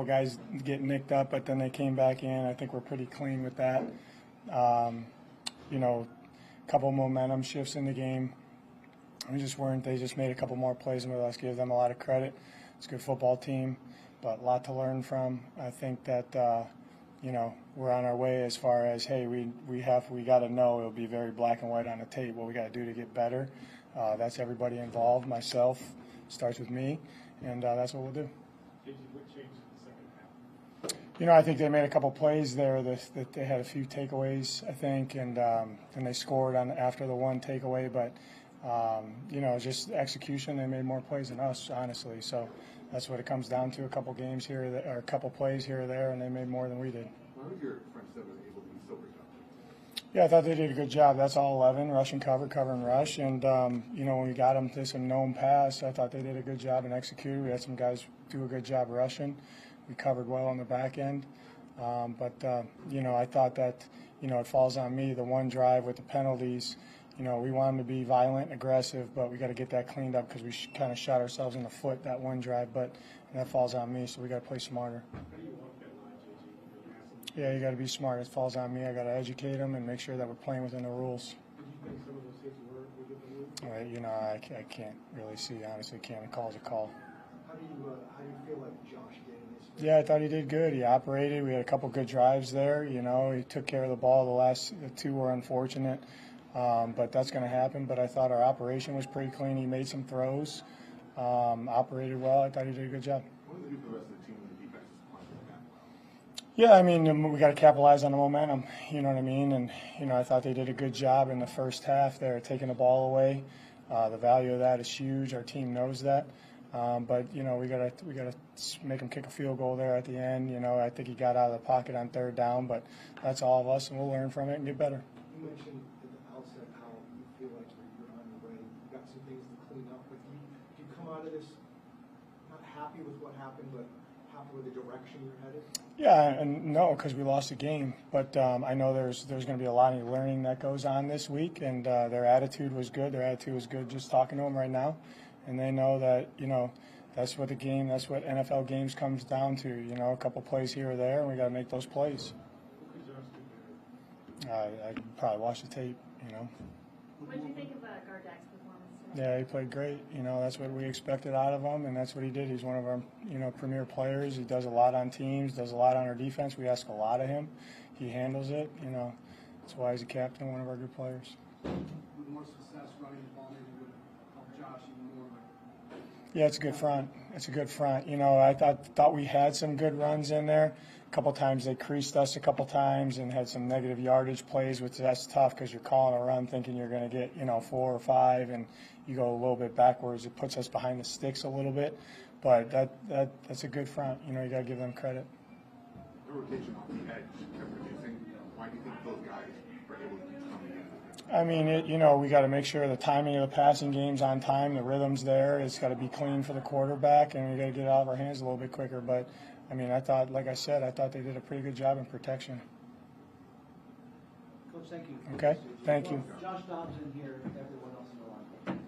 guys get nicked up, but then they came back in. I think we're pretty clean with that. You know, a couple momentum shifts in the game. We just weren't. They just made a couple more plays with us. Give them a lot of credit. It's a good football team, but a lot to learn from. I think that you know, we're on our way as far as, hey, we got to know it'll be very black and white on the tape what we got to do to get better. That's everybody involved. Myself starts with me, and that's what we'll do. What changed in the second half? You know, I think they made a couple plays there that they had a few takeaways, I think, and they scored on after the one takeaway. But you know, just execution. They made more plays than us, honestly. So that's what it comes down to. A couple games here, or a couple plays here or there, and they made more than we did. How was your front seven able to be so productive? Yeah, I thought they did a good job. That's all 11, rush and cover, cover and rush. And, you know, when we got them to some known pass, I thought they did a good job in executing. We had some guys do a good job rushing. We covered well on the back end. You know, I thought that, you know, it falls on me, the one drive with the penalties. You know, we want them to be violent, aggressive, but we got to get that cleaned up because we kind of shot ourselves in the foot that one drive. But that falls on me, so we got to play smarter. How do you walk that line, JJ? Yeah, you got to be smart. It falls on me. I got to educate them and make sure that we're playing within the rules. Did you think some of those hits were within the You know, I can't really see. Honestly, can't call a call. How do you feel like Josh Gannon is? Yeah, I thought he did good. He operated. We had a couple good drives there. You know, he took care of the ball. The two were unfortunate, but that's going to happen. But I thought our operation was pretty clean. He made some throws, operated well. I thought he did a good job. What does it do for the rest of the team when the defense is playing like that well? Yeah, I mean, we got to capitalize on the momentum. You know what I mean? And you know, I thought they did a good job in the first half there, taking the ball away. The value of that is huge. Our team knows that. But you know, we gotta make him kick a field goal there at the end. You know, I think he got out of the pocket on third down, but that's all of us, and we'll learn from it and get better. You mentioned at the outset how you feel like you're on your way. You got some things to clean up. But do you come out of this not happy with what happened, but happy with the direction you're headed? Yeah, and no, because we lost the game. But I know there's going to be a lot of learning that goes on this week, and their attitude was good. Their attitude was good just talking to them right now. And they know that, you know, that's what NFL games comes down to. You know, a couple plays here or there, and we got to make those plays. I probably watch the tape, you know. What did you think of Gardak's performance today? Yeah, he played great. You know, that's what we expected out of him, and that's what he did. He's one of our, you know, premier players. He does a lot on teams, does a lot on our defense. We ask a lot of him. He handles it. You know, that's why he's a captain, one of our good players. With more success running the ball, maybe would help Josh even more. Yeah, it's a good front. It's a good front. You know, I thought we had some good runs in there. A couple times they creased us a couple times and had some negative yardage plays, which that's tough because you're calling a run thinking you're going to get, you know, 4 or 5, and you go a little bit backwards. It puts us behind the sticks a little bit. But that's a good front. You know, you got to give them credit. The rotation on the edge kept producing. Why do you think those guys were able to keep coming in? I mean, you know, we got to make sure the timing of the passing game's on time, the rhythm's there. It's got to be clean for the quarterback, and we got to get it out of our hands a little bit quicker. But, I mean, I thought, like I said, I thought they did a pretty good job in protection. Coach, thank you. Okay, thank you. Josh Dobbs in here, everyone else in the line.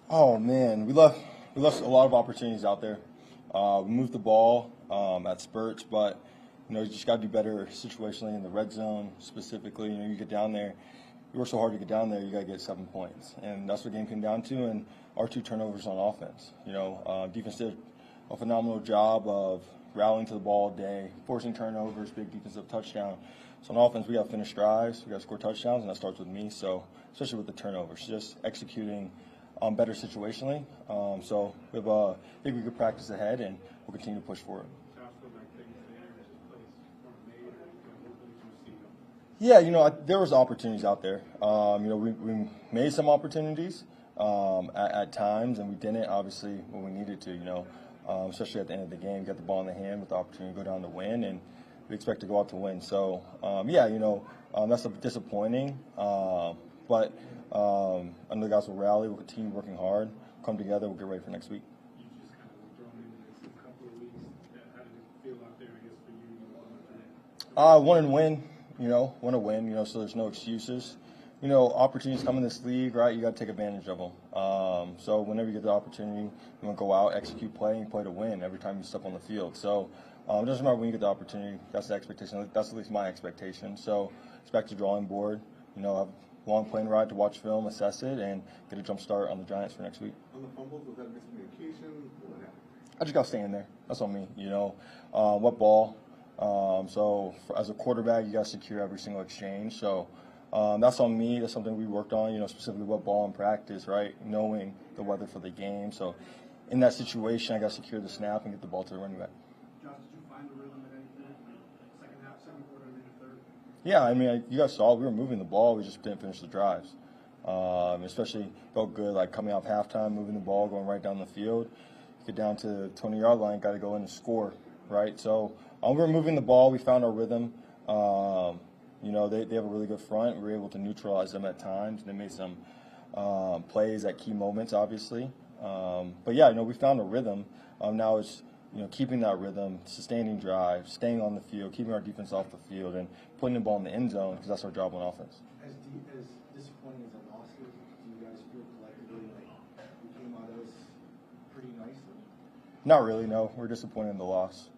Oh man, we left a lot of opportunities out there. We moved the ball at spurts, but you just got to do better situationally in the red zone specifically. You get down there, you work so hard to get down there, you got to get 7 points, and that's what the game came down to. And our 2 turnovers on offense. Defense did a phenomenal job of rallying to the ball all day, forcing turnovers, big defensive touchdown. So on offense, we got to finish drives, we got to score touchdowns, and that starts with me. So especially with the turnovers, just executing better situationally. So we have a big week of practice ahead, and we'll continue to push forward. Yeah, there was opportunities out there. We made some opportunities at times, and we didn't, obviously, when we needed to, especially at the end of the game. We got the ball in the hand with the opportunity to go down to win, and we expect to go out to win. So, that's disappointing. But I know the guys will rally. We'll continue working hard, come together. We'll get ready for next week. You just kind of were thrown into this a couple of weeks. How did it feel out there, I guess, for you? Want to win, want to win, so there's no excuses. Opportunities come in this league, right? You got to take advantage of them. So whenever you get the opportunity, you want to go out, execute play, and you play to win every time you step on the field. So it doesn't matter when you get the opportunity. That's the expectation. That's at least my expectation. So it's back to drawing board. Have a long plane ride to watch film, assess it, and get a jump start on the Giants for next week. On the fumbles, was that miscommunication? What happened? I just got to stay in there. That's on me. What ball? As a quarterback, you got to secure every single exchange. So that's on me. That's something we worked on, specifically what ball in practice, right? Knowing the weather for the game. So in that situation, I got to secure the snap and get the ball to the running back. Josh, did you find the rhythm at any point? Second half, second quarter, and then third? Yeah, you guys saw we were moving the ball. We just didn't finish the drives. Especially felt good, like coming off halftime, moving the ball, going right down the field. Get down to the 20-yard line, got to go in and score, right? So we were moving the ball. We found our rhythm. They have a really good front. We were able to neutralize them at times. They made some plays at key moments, obviously. We found a rhythm. Now it's keeping that rhythm, sustaining drives, staying on the field, keeping our defense off the field, and putting the ball in the end zone because that's our job on offense. As disappointing as a loss is, do you guys feel collectively like we came out of this pretty nicely? Not really, no. We're disappointed in the loss.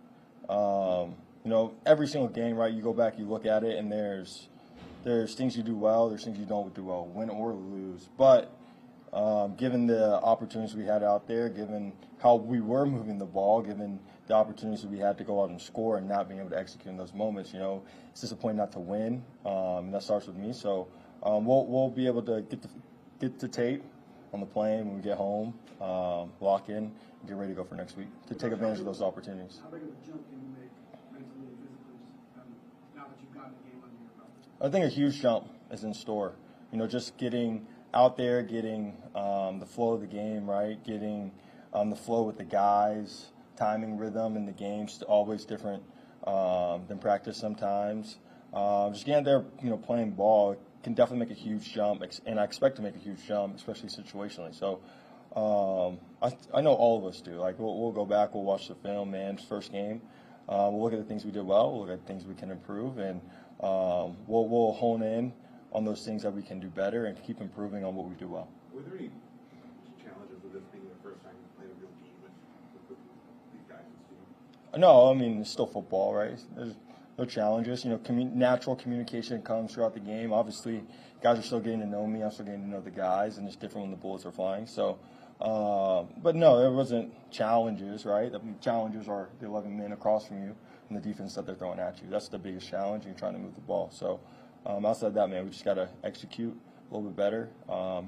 Every single game, right, you go back, you look at it, and there's things you do well, there's things you don't do well, win or lose. But given the opportunities we had out there, given how we were moving the ball, given the opportunities that we had to go out and score and not being able to execute in those moments, it's disappointing not to win. And that starts with me. So we'll be able to get the tape on the plane when we get home, lock in, and get ready to go for next week to take advantage of those opportunities. How big of a jump can you make mentally and physically now that you've gotten the game under your belt? I think a huge jump is in store. Just getting out there, getting the flow of the game, right? Getting the flow with the guys, timing, rhythm in the game's always different than practice sometimes. Just getting there, playing ball can definitely make a huge jump, and I expect to make a huge jump, especially situationally. So I know all of us do. Like we'll go back, we'll watch the film, man. First game, we'll look at the things we did well, we'll look at things we can improve, and we'll hone in on those things that we can do better and keep improving on what we do well. Were there any challenges with this being the first time you played a real game with these guys and team? No, it's still football, right? There's no challenges. Natural communication comes throughout the game. Obviously, guys are still getting to know me. I'm still getting to know the guys, and it's different when the bullets are flying. So, but no, there wasn't challenges, right? The challenges are the 11 men across from you and the defense that they're throwing at you. That's the biggest challenge. You're trying to move the ball. So, outside of that, man, we just got to execute a little bit better,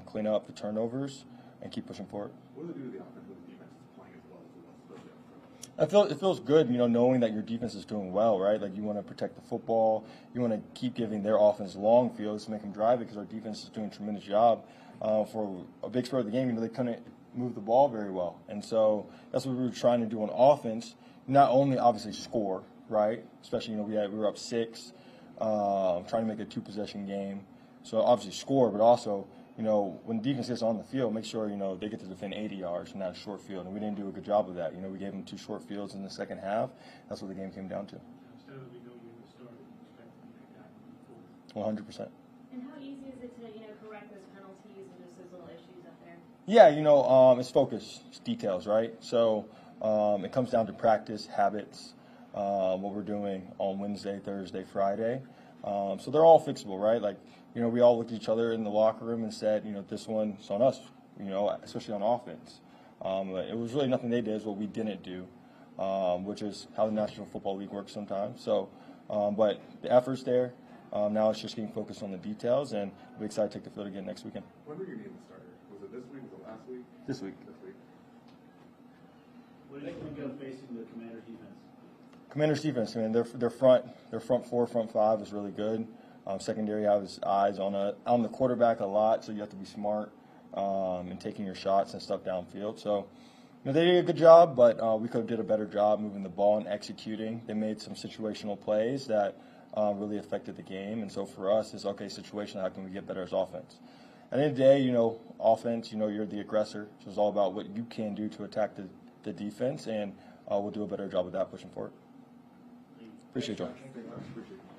clean up the turnovers, and keep pushing forward. What does it do to the offense when the defense is playing as well as it was? It feels good, knowing that your defense is doing well, right? Like you want to protect the football, you want to keep giving their offense long fields to make them drive it because our defense is doing a tremendous job. For a big spurt of the game, they couldn't move the ball very well, and so that's what we were trying to do on offense. Not only obviously score, right? Especially we were up 6, trying to make a 2-possession game, so obviously score, but also when defense gets on the field, make sure, they get to defend 80 yards and not a short field. And we didn't do a good job of that. We gave them 2 short fields in the second half. That's what the game came down to. 100%. And how easy is it to, correct those penalties and just those little issues up there? Yeah, it's focus, it's details, right? So it comes down to practice, habits, what we're doing on Wednesday, Thursday, Friday. So they're all fixable, right? Like, we all looked at each other in the locker room and said, this one's on us, especially on offense. It was really nothing they did, it's what we didn't do, which is how the National Football League works sometimes. So, but the effort's there. Now it's just getting focused on the details, and we're excited to take the field again next weekend. When were you named the starter? Was it this week? Was it last week? This week. This week. What do you think of facing the Commanders defense? Commanders defense, man, their front four, front five is really good. Secondary has eyes on the quarterback a lot, so you have to be smart in taking your shots and stuff downfield. So, they did a good job, but we could have did a better job moving the ball and executing. They made some situational plays that really affected the game, and so for us, it's okay. Situational, how can we get better as offense? At the end of the day, offense, you're the aggressor, so it's all about what you can do to attack the defense, and we'll do a better job of that pushing forward. Appreciate you, John. Thank you very much. Appreciate it.